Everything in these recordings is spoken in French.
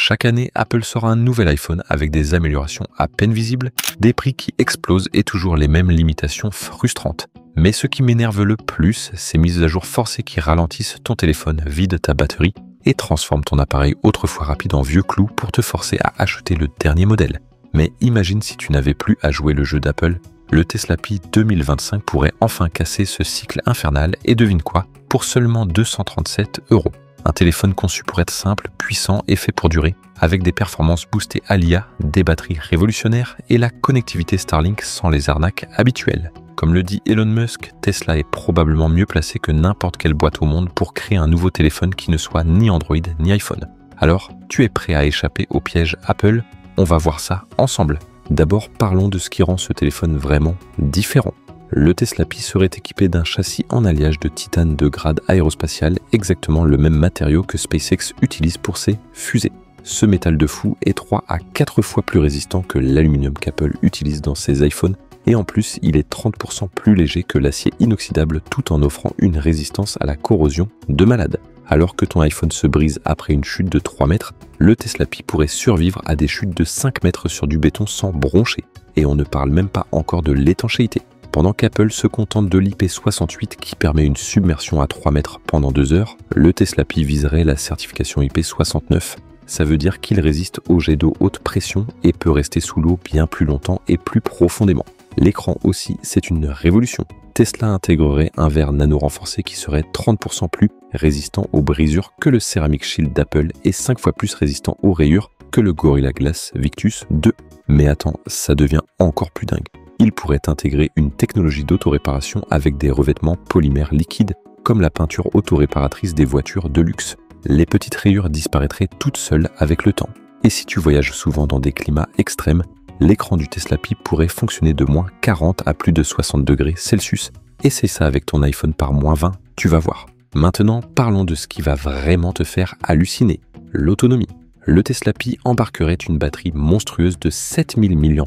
Chaque année, Apple sort un nouvel iPhone avec des améliorations à peine visibles, des prix qui explosent et toujours les mêmes limitations frustrantes. Mais ce qui m'énerve le plus, ces mises à jour forcées qui ralentissent ton téléphone, vident ta batterie et transforment ton appareil autrefois rapide en vieux clou pour te forcer à acheter le dernier modèle. Mais imagine si tu n'avais plus à jouer le jeu d'Apple, le Tesla Pi 2025 pourrait enfin casser ce cycle infernal et devine quoi, pour seulement 237 €. Un téléphone conçu pour être simple, puissant et fait pour durer, avec des performances boostées à l'IA, des batteries révolutionnaires et la connectivité Starlink sans les arnaques habituelles. Comme le dit Elon Musk, Tesla est probablement mieux placé que n'importe quelle boîte au monde pour créer un nouveau téléphone qui ne soit ni Android ni iPhone. Alors, tu es prêt à échapper au piège Apple? On va voir ça ensemble. D'abord, parlons de ce qui rend ce téléphone vraiment différent. Le Tesla Pi serait équipé d'un châssis en alliage de titane de grade aérospatial, exactement le même matériau que SpaceX utilise pour ses fusées. Ce métal de fou est 3 à 4 fois plus résistant que l'aluminium qu'Apple utilise dans ses iPhones, et en plus, il est 30% plus léger que l'acier inoxydable tout en offrant une résistance à la corrosion de malade. Alors que ton iPhone se brise après une chute de 3 mètres, le Tesla Pi pourrait survivre à des chutes de 5 mètres sur du béton sans broncher. Et on ne parle même pas encore de l'étanchéité. Pendant qu'Apple se contente de l'IP68 qui permet une submersion à 3 mètres pendant 2 heures, le Tesla Pi viserait la certification IP69. Ça veut dire qu'il résiste aux jets d'eau haute pression et peut rester sous l'eau bien plus longtemps et plus profondément. L'écran aussi, c'est une révolution. Tesla intégrerait un verre nano renforcé qui serait 30% plus résistant aux brisures que le Ceramic Shield d'Apple et 5 fois plus résistant aux rayures que le Gorilla Glass Victus 2. Mais attends, ça devient encore plus dingue. Il pourrait intégrer une technologie d'autoréparation avec des revêtements polymères liquides comme la peinture autoréparatrice des voitures de luxe. Les petites rayures disparaîtraient toutes seules avec le temps. Et si tu voyages souvent dans des climats extrêmes, l'écran du Tesla Pi pourrait fonctionner de moins 40 à plus de 60 degrés Celsius. Essaye ça avec ton iPhone par moins 20, tu vas voir. Maintenant, parlons de ce qui va vraiment te faire halluciner, l'autonomie. Le Tesla Pi embarquerait une batterie monstrueuse de 7000 mAh,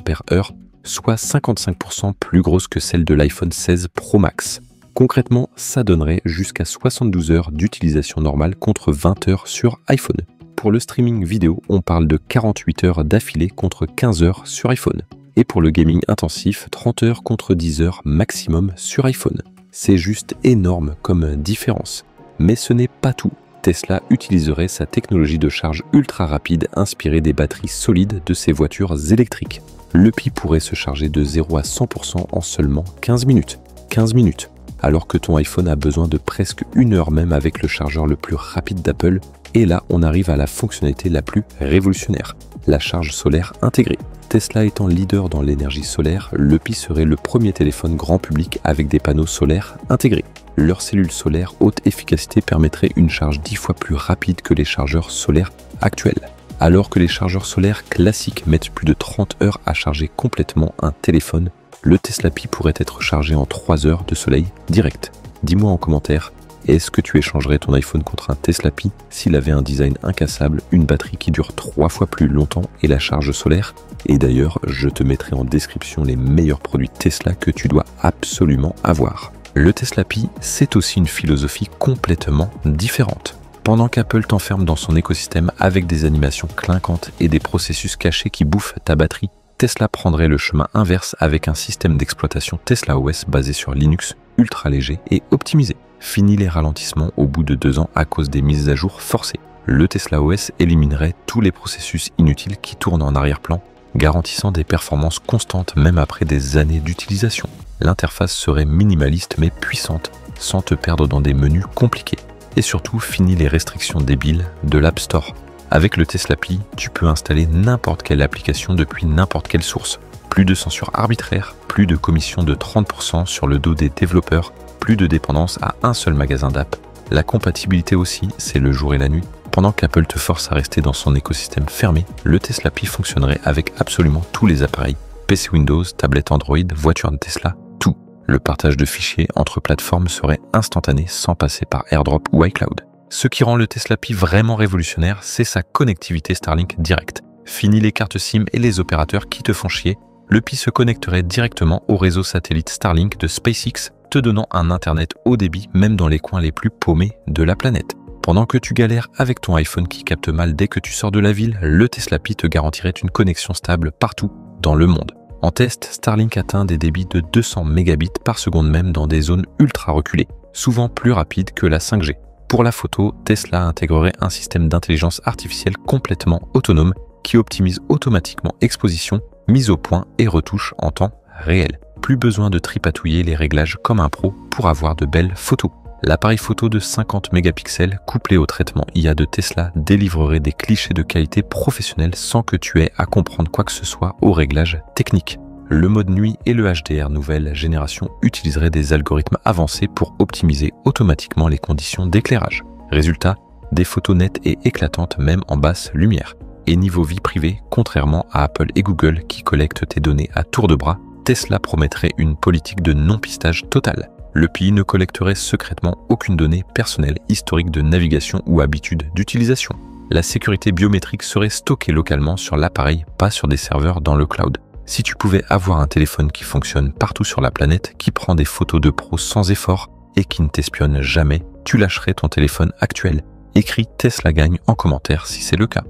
soit 55% plus grosse que celle de l'iPhone 16 Pro Max. Concrètement, ça donnerait jusqu'à 72 heures d'utilisation normale contre 20 heures sur iPhone. Pour le streaming vidéo, on parle de 48 heures d'affilée contre 15 heures sur iPhone. Et pour le gaming intensif, 30 heures contre 10 heures maximum sur iPhone. C'est juste énorme comme différence. Mais ce n'est pas tout. Tesla utiliserait sa technologie de charge ultra rapide inspirée des batteries solides de ses voitures électriques. Le Pi pourrait se charger de 0 à 100% en seulement 15 minutes. 15 minutes. Alors que ton iPhone a besoin de presque 1 heure même avec le chargeur le plus rapide d'Apple. Et là, on arrive à la fonctionnalité la plus révolutionnaire, la charge solaire intégrée. Tesla étant leader dans l'énergie solaire, le Pi serait le premier téléphone grand public avec des panneaux solaires intégrés. Leurs cellules solaires haute efficacité permettraient une charge 10 fois plus rapide que les chargeurs solaires actuels. Alors que les chargeurs solaires classiques mettent plus de 30 heures à charger complètement un téléphone, le Tesla Pi pourrait être chargé en 3 heures de soleil direct. Dis-moi en commentaire, est-ce que tu échangerais ton iPhone contre un Tesla Pi s'il avait un design incassable, une batterie qui dure 3 fois plus longtemps et la charge solaire? Et d'ailleurs, je te mettrai en description les meilleurs produits Tesla que tu dois absolument avoir. Le Tesla Pi, c'est aussi une philosophie complètement différente. Pendant qu'Apple t'enferme dans son écosystème avec des animations clinquantes et des processus cachés qui bouffent ta batterie, Tesla prendrait le chemin inverse avec un système d'exploitation Tesla OS basé sur Linux, ultra léger et optimisé. Fini les ralentissements au bout de 2 ans à cause des mises à jour forcées. Le Tesla OS éliminerait tous les processus inutiles qui tournent en arrière-plan, garantissant des performances constantes même après des années d'utilisation. L'interface serait minimaliste mais puissante, sans te perdre dans des menus compliqués. Et surtout, fini les restrictions débiles de l'App Store. Avec le Tesla Pi, tu peux installer n'importe quelle application depuis n'importe quelle source. Plus de censure arbitraire, plus de commission de 30% sur le dos des développeurs, plus de dépendance à un seul magasin d'app. La compatibilité aussi, c'est le jour et la nuit. Pendant qu'Apple te force à rester dans son écosystème fermé, le Tesla Pi fonctionnerait avec absolument tous les appareils. PC Windows, tablette Android, voiture de Tesla, tout. Le partage de fichiers entre plateformes serait instantané sans passer par AirDrop ou iCloud. Ce qui rend le Tesla Pi vraiment révolutionnaire, c'est sa connectivité Starlink directe. Fini les cartes SIM et les opérateurs qui te font chier, le Pi se connecterait directement au réseau satellite Starlink de SpaceX, te donnant un internet haut débit même dans les coins les plus paumés de la planète. Pendant que tu galères avec ton iPhone qui capte mal dès que tu sors de la ville, le Tesla Pi te garantirait une connexion stable partout dans le monde. En test, Starlink atteint des débits de 200 mégabits par seconde même dans des zones ultra reculées, souvent plus rapides que la 5G. Pour la photo, Tesla intégrerait un système d'intelligence artificielle complètement autonome qui optimise automatiquement exposition, mise au point et retouche en temps réel. Plus besoin de tripatouiller les réglages comme un pro pour avoir de belles photos. L'appareil photo de 50 mégapixels couplé au traitement IA de Tesla délivrerait des clichés de qualité professionnelle sans que tu aies à comprendre quoi que ce soit au réglage technique. Le mode nuit et le HDR nouvelle génération utiliseraient des algorithmes avancés pour optimiser automatiquement les conditions d'éclairage. Résultat, des photos nettes et éclatantes même en basse lumière. Et niveau vie privée, contrairement à Apple et Google qui collectent tes données à tour de bras, Tesla promettrait une politique de non-pistage totale. Le Pi ne collecterait secrètement aucune donnée personnelle, historique de navigation ou habitude d'utilisation. La sécurité biométrique serait stockée localement sur l'appareil, pas sur des serveurs dans le cloud. Si tu pouvais avoir un téléphone qui fonctionne partout sur la planète, qui prend des photos de pro sans effort et qui ne t'espionne jamais, tu lâcherais ton téléphone actuel. Écris Tesla gagne en commentaire si c'est le cas.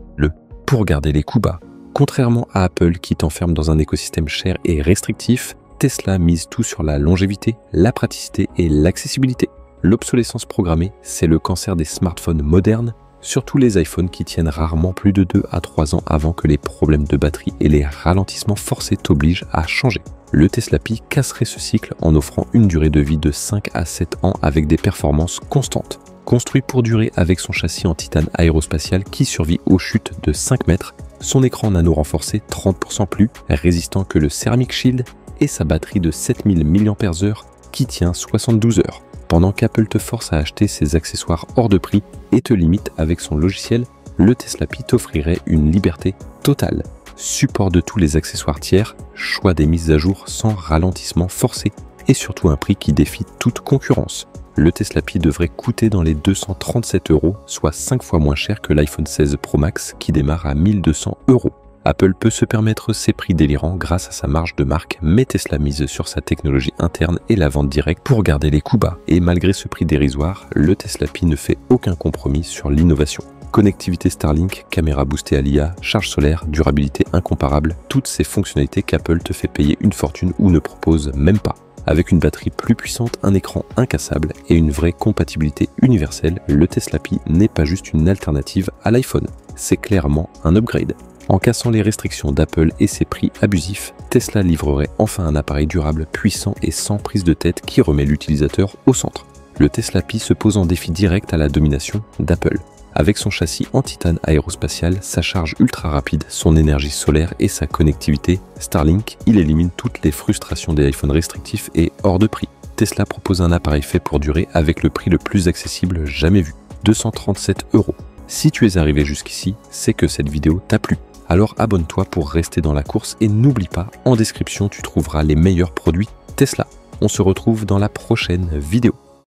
Pour garder les coups bas. Contrairement à Apple qui t'enferme dans un écosystème cher et restrictif, Tesla mise tout sur la longévité, la praticité et l'accessibilité. L'obsolescence programmée, c'est le cancer des smartphones modernes, surtout les iPhones qui tiennent rarement plus de 2 à 3 ans avant que les problèmes de batterie et les ralentissements forcés t'obligent à changer. Le Tesla Pi casserait ce cycle en offrant une durée de vie de 5 à 7 ans avec des performances constantes. Construit pour durer avec son châssis en titane aérospatial qui survit aux chutes de 5 mètres, son écran nano renforcé 30% plus résistant que le Ceramic Shield et sa batterie de 7000 mAh qui tient 72 heures. Pendant qu'Apple te force à acheter ses accessoires hors de prix et te limite avec son logiciel, le Tesla Pi t'offrirait une liberté totale. Support de tous les accessoires tiers, choix des mises à jour sans ralentissement forcé et surtout un prix qui défie toute concurrence. Le Tesla Pi devrait coûter dans les 237 €, soit 5 fois moins cher que l'iPhone 16 Pro Max qui démarre à 1200 €. Apple peut se permettre ces prix délirants grâce à sa marge de marque, mais Tesla mise sur sa technologie interne et la vente directe pour garder les coûts bas. Et malgré ce prix dérisoire, le Tesla Pi ne fait aucun compromis sur l'innovation. Connectivité Starlink, caméra boostée à l'IA, charge solaire, durabilité incomparable, toutes ces fonctionnalités qu'Apple te fait payer une fortune ou ne propose même pas. Avec une batterie plus puissante, un écran incassable et une vraie compatibilité universelle, le Tesla Pi n'est pas juste une alternative à l'iPhone, c'est clairement un upgrade. En cassant les restrictions d'Apple et ses prix abusifs, Tesla livrerait enfin un appareil durable, puissant et sans prise de tête qui remet l'utilisateur au centre. Le Tesla Pi se pose en défi direct à la domination d'Apple. Avec son châssis en titane aérospatial, sa charge ultra rapide, son énergie solaire et sa connectivité Starlink, il élimine toutes les frustrations des iPhones restrictifs et hors de prix. Tesla propose un appareil fait pour durer avec le prix le plus accessible jamais vu, 237 €. Si tu es arrivé jusqu'ici, c'est que cette vidéo t'a plu. Alors abonne-toi pour rester dans la course et n'oublie pas, en description tu trouveras les meilleurs produits Tesla. On se retrouve dans la prochaine vidéo.